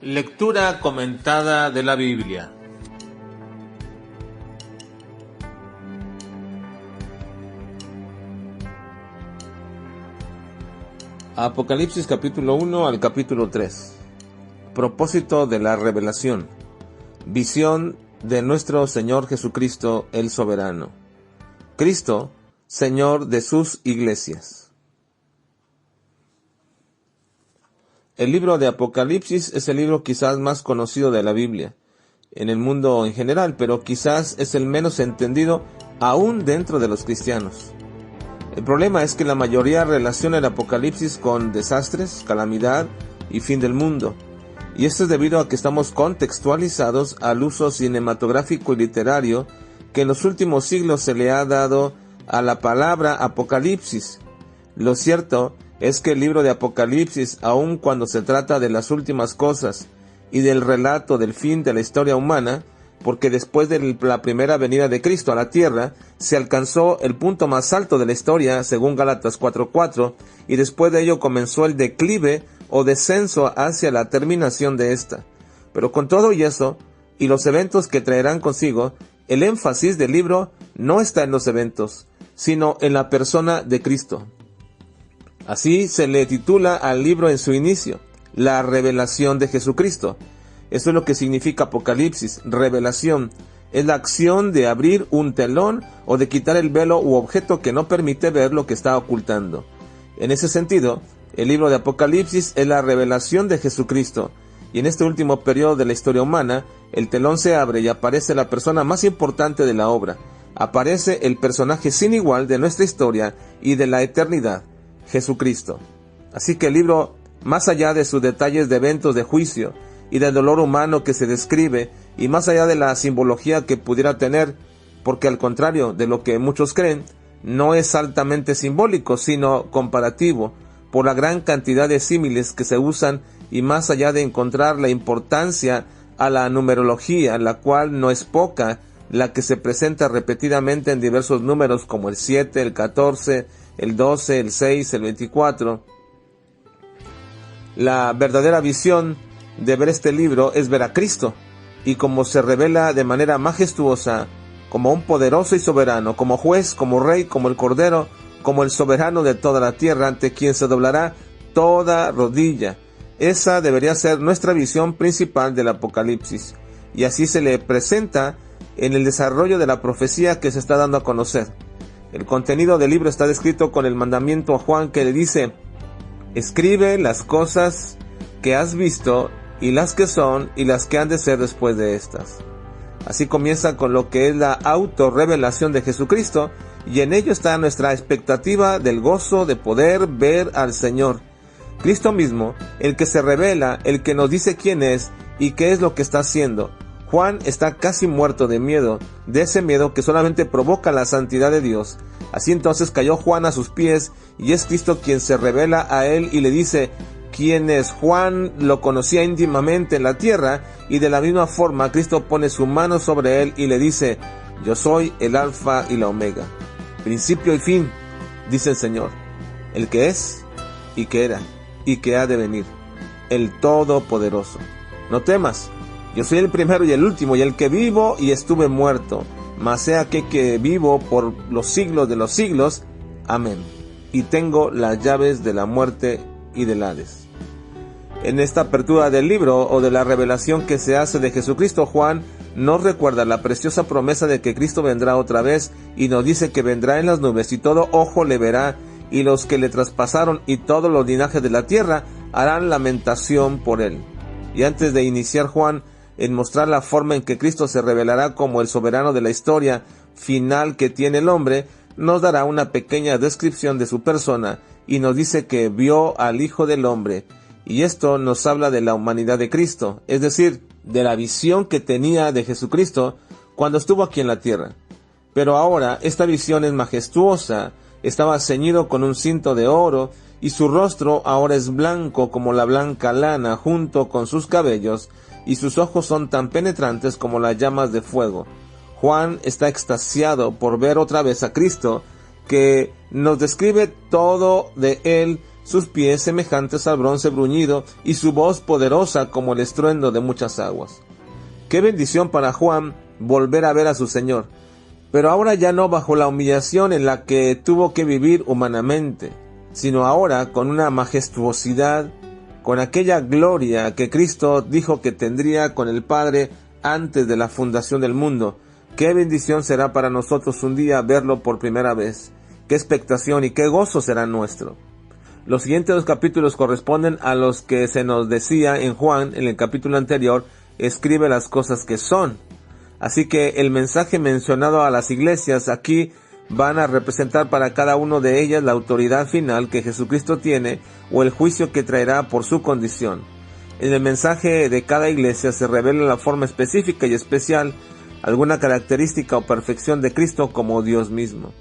Lectura comentada de la Biblia. Apocalipsis capítulo 1 al capítulo 3. Propósito de la revelación. Visión de nuestro Señor Jesucristo el Soberano. Cristo, Señor de sus iglesias. El libro de Apocalipsis es el libro quizás más conocido de la Biblia, en el mundo en general, pero quizás es el menos entendido aún dentro de los cristianos. El problema es que la mayoría relaciona el Apocalipsis con desastres, calamidad y fin del mundo. Y esto es debido a que estamos contextualizados al uso cinematográfico y literario que en los últimos siglos se le ha dado a la palabra Apocalipsis. Lo cierto es que el libro de Apocalipsis, aun cuando se trata de las últimas cosas y del relato del fin de la historia humana, porque después de la primera venida de Cristo a la tierra, se alcanzó el punto más alto de la historia, según Gálatas 4:4, y después de ello comenzó el declive o descenso hacia la terminación de esta. Pero con todo y eso, y los eventos que traerán consigo, el énfasis del libro no está en los eventos, sino en la persona de Cristo. Así se le titula al libro en su inicio, la revelación de Jesucristo. Eso es lo que significa Apocalipsis, revelación. Es la acción de abrir un telón o de quitar el velo u objeto que no permite ver lo que está ocultando. En ese sentido, el libro de Apocalipsis es la revelación de Jesucristo. Y en este último periodo de la historia humana, el telón se abre y aparece la persona más importante de la obra. Aparece el personaje sin igual de nuestra historia y de la eternidad, Jesucristo. Así que el libro, más allá de sus detalles de eventos de juicio y del dolor humano que se describe, y más allá de la simbología que pudiera tener, porque al contrario de lo que muchos creen, no es altamente simbólico, sino comparativo, por la gran cantidad de símiles que se usan, y más allá de encontrar la importancia a la numerología, la cual no es poca, la que se presenta repetidamente en diversos números como el 7, el 14, el 12, el 6, el 24. La verdadera visión de ver este libro es ver a Cristo, y como se revela de manera majestuosa, como un poderoso y soberano, como juez, como rey, como el Cordero, como el soberano de toda la tierra, ante quien se doblará toda rodilla. Esa debería ser nuestra visión principal del Apocalipsis, y así se le presenta en el desarrollo de la profecía que se está dando a conocer. El contenido del libro está descrito con el mandamiento a Juan que le dice: escribe las cosas que has visto y las que son y las que han de ser después de estas. Así comienza con lo que es la autorrevelación de Jesucristo, y en ello está nuestra expectativa del gozo de poder ver al Señor. Cristo mismo, el que se revela, el que nos dice quién es y qué es lo que está haciendo. Juan está casi muerto de miedo, de ese miedo que solamente provoca la santidad de Dios. Así entonces cayó Juan a sus pies, y es Cristo quien se revela a él y le dice quién es. Juan lo conocía íntimamente en la tierra, y de la misma forma Cristo pone su mano sobre él y le dice: yo soy el alfa y la omega, principio y fin, dice el Señor, el que es, y que era, y que ha de venir, el Todopoderoso. No temas, yo soy el primero y el último, y el que vivo y estuve muerto, mas he aquí que vivo por los siglos de los siglos. Amén. Y tengo las llaves de la muerte y del Hades. En esta apertura del libro, o de la revelación que se hace de Jesucristo, Juan nos recuerda la preciosa promesa de que Cristo vendrá otra vez, y nos dice que vendrá en las nubes, y todo ojo le verá, y los que le traspasaron y todos los linajes de la tierra harán lamentación por él. Y antes de iniciar Juan en mostrar la forma en que Cristo se revelará como el soberano de la historia final que tiene el hombre, nos dará una pequeña descripción de su persona, y nos dice que vio al Hijo del Hombre, y esto nos habla de la humanidad de Cristo, es decir, de la visión que tenía de Jesucristo cuando estuvo aquí en la tierra. Pero ahora esta visión es majestuosa, estaba ceñido con un cinto de oro, y su rostro ahora es blanco como la blanca lana junto con sus cabellos, y sus ojos son tan penetrantes como las llamas de fuego. Juan está extasiado por ver otra vez a Cristo, que nos describe todo de él, sus pies semejantes al bronce bruñido y su voz poderosa como el estruendo de muchas aguas. Qué bendición para Juan volver a ver a su Señor, pero ahora ya no bajo la humillación en la que tuvo que vivir humanamente, sino ahora con una majestuosidad, con aquella gloria que Cristo dijo que tendría con el Padre antes de la fundación del mundo. Qué bendición será para nosotros un día verlo por primera vez. Qué expectación y qué gozo será nuestro. Los siguientes 2 capítulos corresponden a los que se nos decía en Juan, en el capítulo anterior, escribe las cosas que son. Así que el mensaje mencionado a las iglesias aquí van a representar para cada uno de ellas la autoridad final que Jesucristo tiene o el juicio que traerá por su condición. En el mensaje de cada iglesia se revela la forma específica y especial, alguna característica o perfección de Cristo como Dios mismo,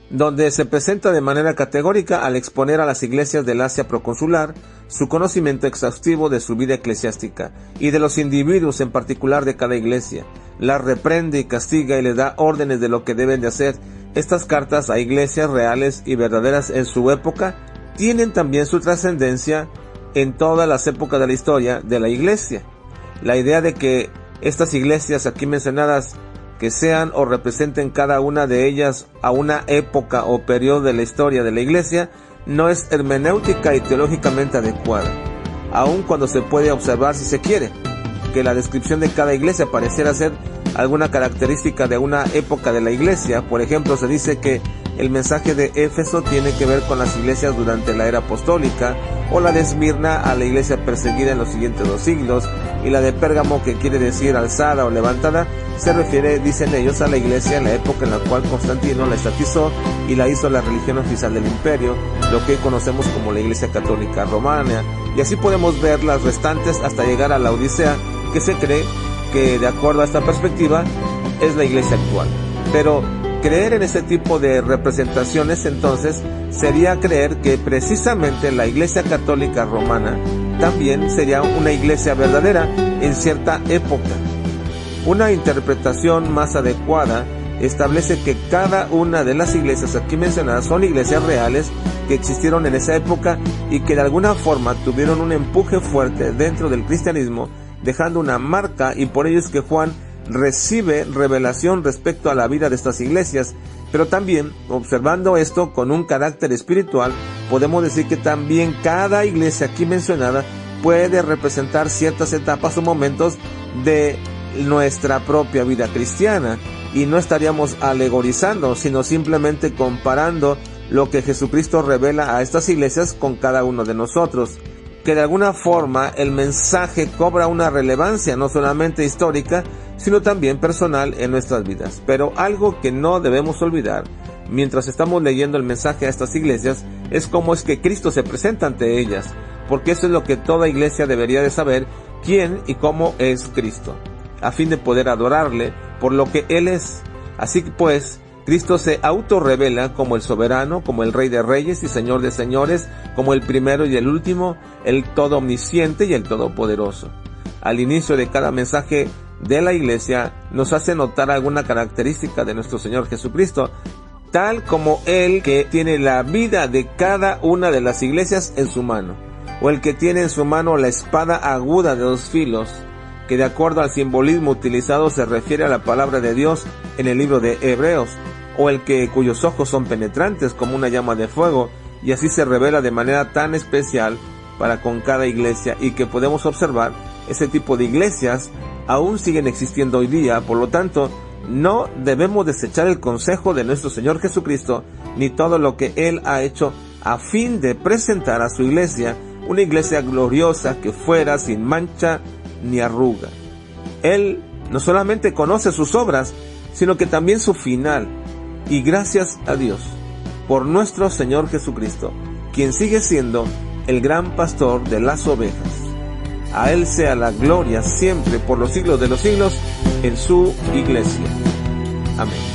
donde se presenta de manera categórica al exponer a las iglesias del Asia proconsular su conocimiento exhaustivo de su vida eclesiástica y de los individuos en particular de cada iglesia. La reprende y castiga y le da órdenes de lo que deben de hacer. Estas cartas a iglesias reales y verdaderas en su época tienen también su trascendencia en todas las épocas de la historia de la iglesia. La idea de que estas iglesias aquí mencionadas que sean o representen cada una de ellas a una época o periodo de la historia de la iglesia no es hermenéutica y teológicamente adecuada, aun cuando se puede observar, si se quiere, que la descripción de cada iglesia pareciera ser alguna característica de una época de la iglesia. Por ejemplo, se dice que el mensaje de Éfeso tiene que ver con las iglesias durante la era apostólica, o la de Esmirna a la iglesia perseguida en los siguientes 2 siglos, y la de Pérgamo, que quiere decir alzada o levantada, se refiere, dicen ellos, a la iglesia en la época en la cual Constantino la estatizó y la hizo la religión oficial del imperio, lo que conocemos como la Iglesia Católica Romana, y así podemos ver las restantes hasta llegar a la Odisea, que se cree que, de acuerdo a esta perspectiva, es la iglesia actual. Pero creer en ese tipo de representaciones entonces sería creer que precisamente la Iglesia Católica Romana también sería una iglesia verdadera en cierta época. Una interpretación más adecuada establece que cada una de las iglesias aquí mencionadas son iglesias reales que existieron en esa época y que de alguna forma tuvieron un empuje fuerte dentro del cristianismo, dejando una marca, y por ello es que Juan recibe revelación respecto a la vida de estas iglesias. Pero también, observando esto con un carácter espiritual, podemos decir que también cada iglesia aquí mencionada puede representar ciertas etapas o momentos de nuestra propia vida cristiana, y no estaríamos alegorizando, sino simplemente comparando lo que Jesucristo revela a estas iglesias con cada uno de nosotros, que de alguna forma el mensaje cobra una relevancia no solamente histórica, sino también personal en nuestras vidas. Pero algo que no debemos olvidar mientras estamos leyendo el mensaje a estas iglesias es cómo es que Cristo se presenta ante ellas, porque eso es lo que toda iglesia debería de saber: quién y cómo es Cristo, a fin de poder adorarle por lo que Él es. Así pues, Cristo se autorrevela como el soberano, como el Rey de Reyes y Señor de Señores, como el primero y el último, el todo omnisciente y el todopoderoso. Al inicio de cada mensaje de la iglesia nos hace notar alguna característica de nuestro Señor Jesucristo, tal como Él que tiene la vida de cada una de las iglesias en su mano, o el que tiene en su mano la espada aguda de 2 filos, que de acuerdo al simbolismo utilizado se refiere a la palabra de Dios en el libro de Hebreos, o el que cuyos ojos son penetrantes como una llama de fuego, y así se revela de manera tan especial para con cada iglesia, y que podemos observar ese tipo de iglesias aún siguen existiendo hoy día. Por lo tanto, no debemos desechar el consejo de nuestro Señor Jesucristo, ni todo lo que Él ha hecho a fin de presentar a su iglesia una iglesia gloriosa que fuera sin mancha ni arruga. Él no solamente conoce sus obras, sino que también su final. Y gracias a Dios por nuestro Señor Jesucristo, quien sigue siendo el gran pastor de las ovejas. A Él sea la gloria siempre por los siglos de los siglos en su iglesia. Amén.